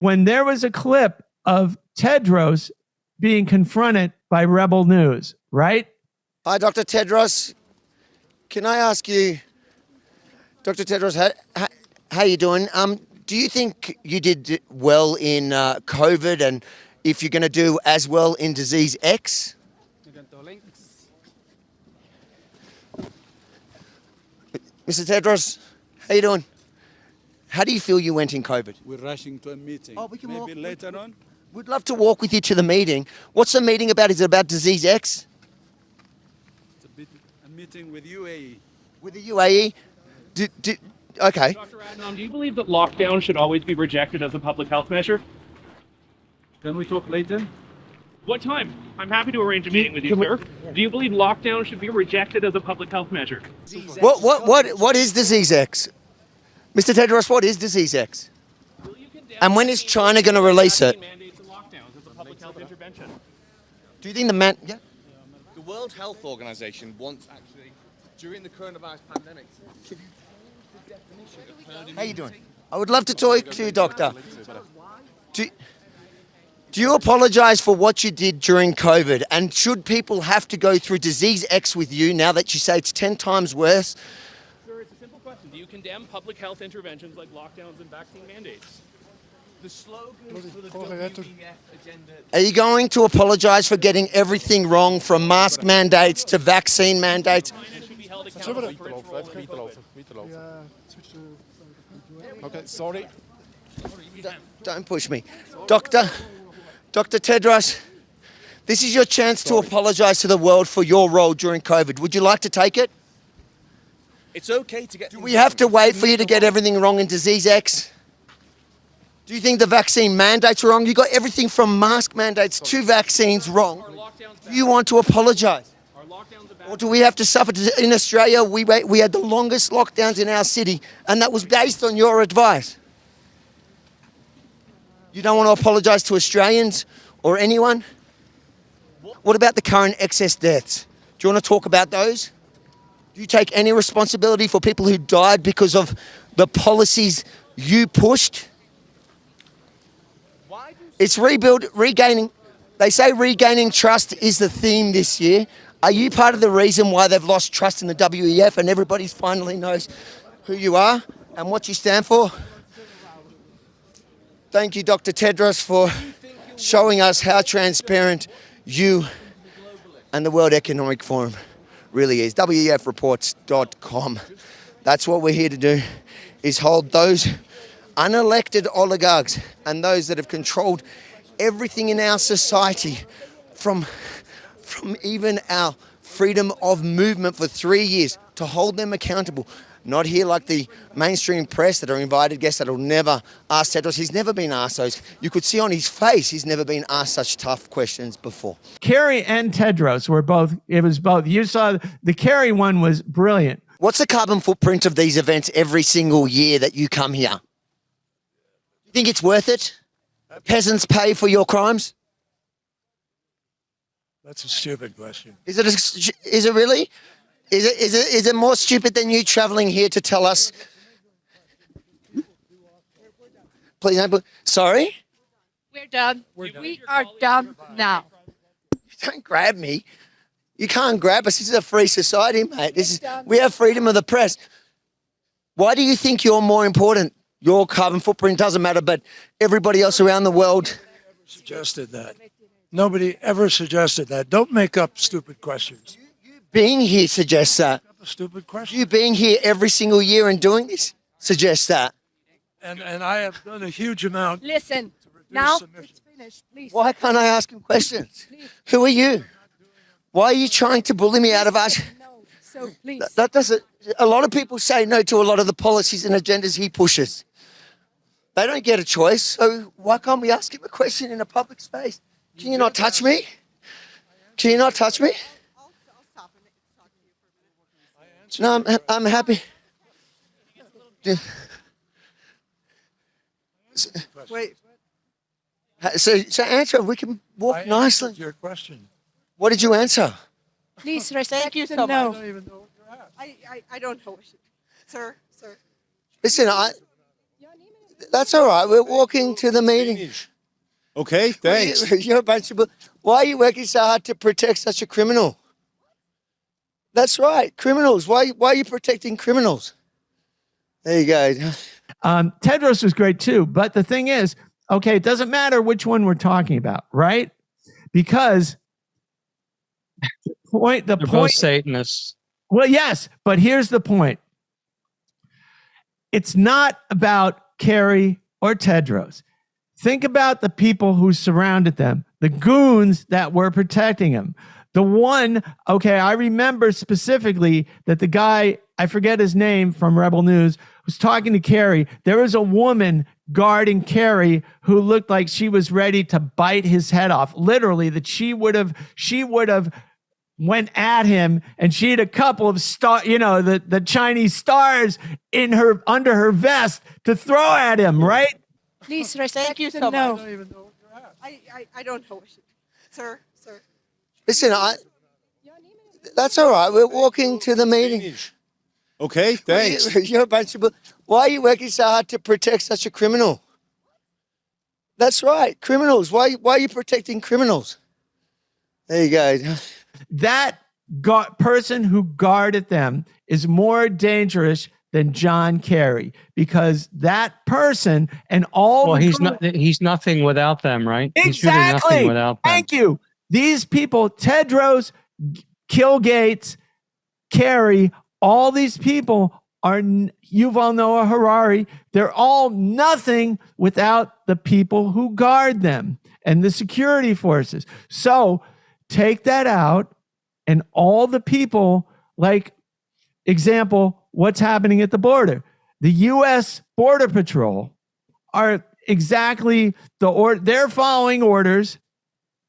when there was a clip of Tedros being confronted by Rebel News, right? Hi, Dr. Tedros. Can I ask you, Dr. Tedros, how you doing? Do you think you did well in COVID, and if you're going to do as well in disease X? Mr. Tedros, how you doing? How do you feel you went in COVID? We're rushing to a meeting. Oh, we can Maybe walk. later on. We'd love to walk with you to the meeting. What's the meeting about? Is it about disease X? It's a meeting with UAE. With the UAE? Okay. Dr. Adnan, do you believe that lockdown should always be rejected as a public health measure? Can we talk later? What time? I'm happy to arrange a meeting with you, sir. Do you believe lockdown should be rejected as a public health measure? What is disease X? Mr. Tedros, what is disease X? And when is China going to release it? Mandates and lockdowns as a public health intervention. Do you think the man... Yeah. The World Health Organization wants actually, during the coronavirus pandemic, to use the definition of herd immunity. How you doing? I would love to talk to you, Doctor. Do you apologise for what you did during COVID? And should people have to go through disease X with you now that you say it's 10 times worse? Sir, it's a simple question. Do you condemn public health interventions like lockdowns and vaccine mandates? The slogan for the WEF agenda. Are you going to apologise for getting everything wrong, from mask mandates to vaccine mandates? China should be held accountable for its role in COVID. Okay, sorry. Don't push me. Dr. Tedros, this is your chance to apologise to the world for your role during COVID. Would you like to take it? It's okay to get. Do we have to wait for you to get everything wrong in disease X? Do you think the vaccine mandates are wrong? You got everything from mask mandates to vaccines wrong. Do you want to apologise? Or do we have to suffer? In Australia, we had the longest lockdowns in our city, and that was based on your advice. You don't want to apologise to Australians or anyone? What about the current excess deaths? Do you want to talk about those? Do you take any responsibility for people who died because of the policies you pushed? It's regaining. They say regaining trust is the theme this year. Are you part of the reason why they've lost trust in the WEF and everybody finally knows who you are and what you stand for? Thank you, Dr. Tedros, for showing us how transparent you and the World Economic Forum really is. WEFreports.com. That's what we're here to do, is hold those unelected oligarchs and those that have controlled everything in our society, from even our freedom of movement for 3 years, to hold them accountable. Not here like the mainstream press that are invited guests that will never ask Tedros. He's never been asked those. You could see on his face he's never been asked such tough questions before. Kerry and Tedros were both, it was both. You saw the Kerry one was brilliant. What's the carbon footprint of these events every single year that you come here? You think it's worth it? Peasants pay for your crimes? That's a stupid question. Is it really? Is it more stupid than you travelling here to tell us? Please don't. Sorry? We're done. We are done now. Don't grab me. You can't grab us. This is a free society, mate. We have freedom of the press. Why do you think you're more important? Your carbon footprint doesn't matter, but everybody else around the world Suggested that. Nobody ever suggested that. Don't make up stupid questions. being here suggests that. A stupid question. You being here every single year and doing this suggests that. And I have done a huge amount. Listen, to reduce now emissions. it's finished, please. Why can't I ask him questions? Who are you? Why are you trying to bully me out of us? No, so please. That doesn't. A lot of people say no to a lot of the policies and agendas he pushes. They don't get a choice. So why can't we ask him a question in a public space? Can you not touch me? Can you not touch me? No, I'm happy. Yeah. Wait. So answer. We can walk I nicely. answered your question. What did you answer? Please respect Thank you the so no. much. I don't even know what you're at. I don't know. Sir. Listen, That's all right. We're walking to the meeting. Okay, thanks. You're a bunch of. Why are you working so hard to protect such a criminal? That's right, criminals. Why are you protecting criminals? There you go. Tedros was great too, but the thing is, okay, it doesn't matter which one we're talking about, right? Because the point. They're both Satanists. Well, yes, but here's the point. It's not about Kerry or Tedros. Think about the people who surrounded them, the goons that were protecting him. The one, okay, I remember specifically that the guy, I forget his name from Rebel News, was talking to Kerry. There was a woman guarding Kerry who looked like she was ready to bite his head off. Literally, that she would have went at him, and she had a couple of the Chinese stars in her under her vest to throw at him, right? Please respect. Thank you the so no. much. I don't know. Sir. Listen, that's all right. We're walking to the meeting. Okay, thanks. You're a bunch of. Why are you working so hard to protect such a criminal? That's right, criminals. Why are you protecting criminals? There you go. That person who guarded them is more dangerous than John Kerry, because that person and all. Well, he's nothing without them, right? Exactly. He's really nothing without them. Thank you. These people, Tedros, Kilgates, Kerry, all these people are Yuval Noah Harari. They're all nothing without the people who guard them and the security forces. So take that out, and all the people, like, example, what's happening at the border. The U.S. Border Patrol are exactly they're following orders,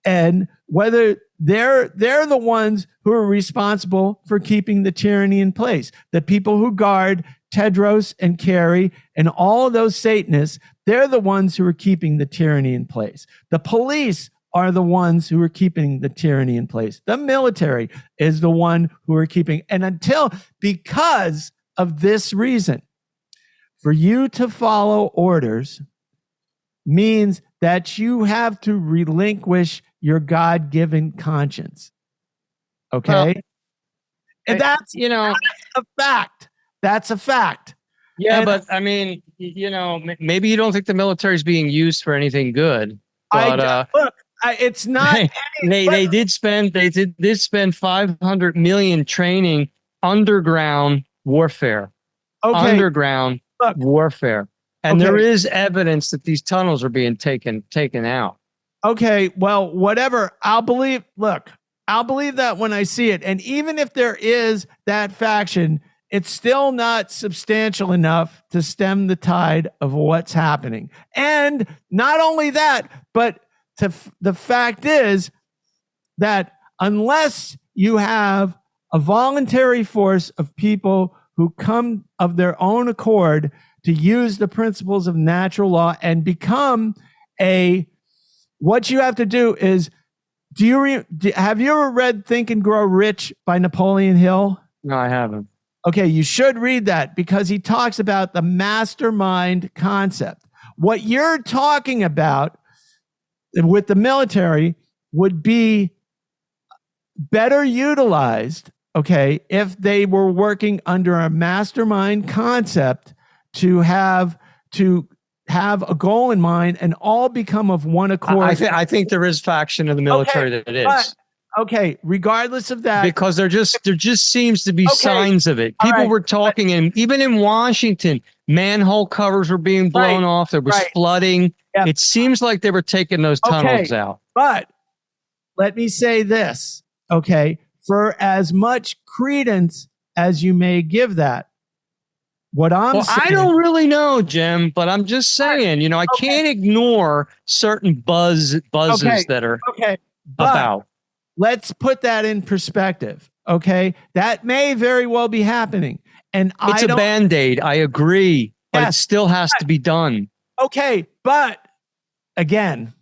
and whether they're the ones who are responsible for keeping the tyranny in place. The people who guard Tedros and Kerry and all of those Satanists, they're the ones who are keeping the tyranny in place. The police are the ones who are keeping the tyranny in place. The military is the one who are keeping. And because of this reason, for you to follow orders means that you have to relinquish your God-given conscience. Okay? Well, and that's a fact. That's a fact. Yeah, And but I mean, maybe you don't think the military is being used for anything good. But it's not. They did spend 500 million training underground warfare. Okay. Underground warfare, and there is evidence that these tunnels are being taken out. Okay, well, whatever. I'll believe that when I see it. And even if there is that faction, it's still not substantial enough to stem the tide of what's happening. And not only that, but the fact is that unless you have a voluntary force of people who come of their own accord to use the principles of natural law and become what you have to do is, have you ever read Think and Grow Rich by Napoleon Hill? No, I haven't. Okay, you should read that, because he talks about the mastermind concept. What you're talking about with the military would be better utilized, okay, if they were working under a mastermind concept to have a goal in mind and all become of one accord. I think there is faction in the military that it is. Okay, regardless of that, because there just seems to be signs of it. People were talking, and even in Washington, manhole covers were being blown off. There was flooding. Yep. It seems like they were taking those tunnels out. But let me say this, okay, for as much credence as you may give that, saying, I don't really know, Jim, but I'm just saying, I can't ignore certain buzzes that are about. Let's put that in perspective, okay? That may very well be happening. And it's a Band-Aid, I agree, but it still has to be done. Okay, but again.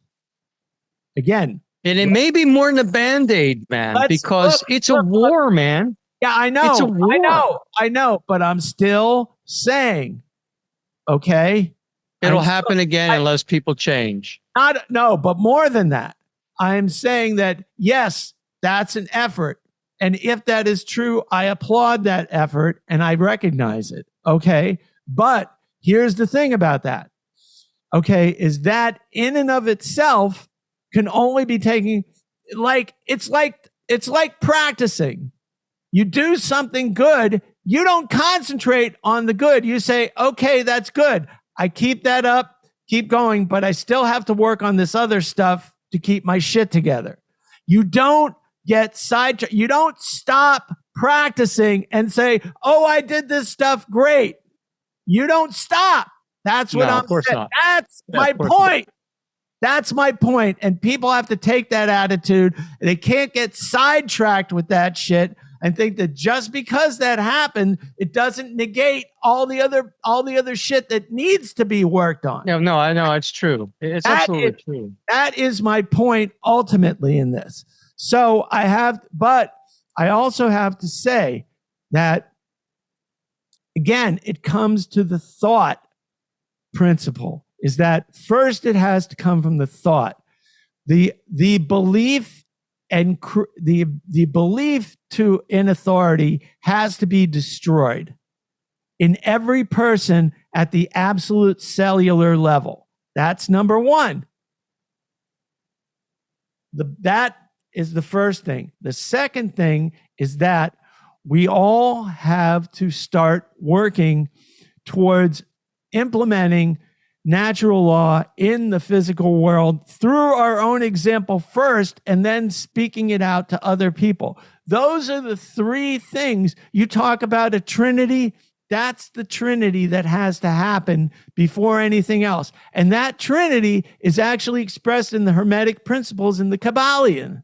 And it may be more than a Band-Aid, man, because it's a war, man. Yeah, I know. It's a war. I know, but I'm still saying, okay, It'll happen again unless people change. No, but more than that, I'm saying that, yes, that's an effort. And if that is true, I applaud that effort and I recognize it. Okay. But here's the thing about that. Okay. Is that in and of itself can only be taken it's like practicing. You do something good. You don't concentrate on the good. You say, okay, that's good. I keep that up, keep going, but I still have to work on this other stuff to keep my shit together. You don't get sidetracked. You don't stop practicing and say, oh, I did this stuff great. You don't stop. That's what I'm saying. That's my point. That's my point. And people have to take that attitude. They can't get sidetracked with that shit and think that just because that happened, it doesn't negate all the other shit that needs to be worked on. No, I know it's true. It's absolutely true. That is my point ultimately in this. So but I also have to say that again, it comes to the thought principle. Is that first it has to come from the thought, the belief and the belief in authority has to be destroyed in every person at the absolute cellular level. That's number one. That is the first thing. The second thing is that we all have to start working towards implementing natural law in the physical world through our own example first, and then speaking it out to other people. Those are the three things. You talk about a trinity. That's the trinity that has to happen before anything else. And that trinity is actually expressed in the Hermetic principles in the Kabbalion.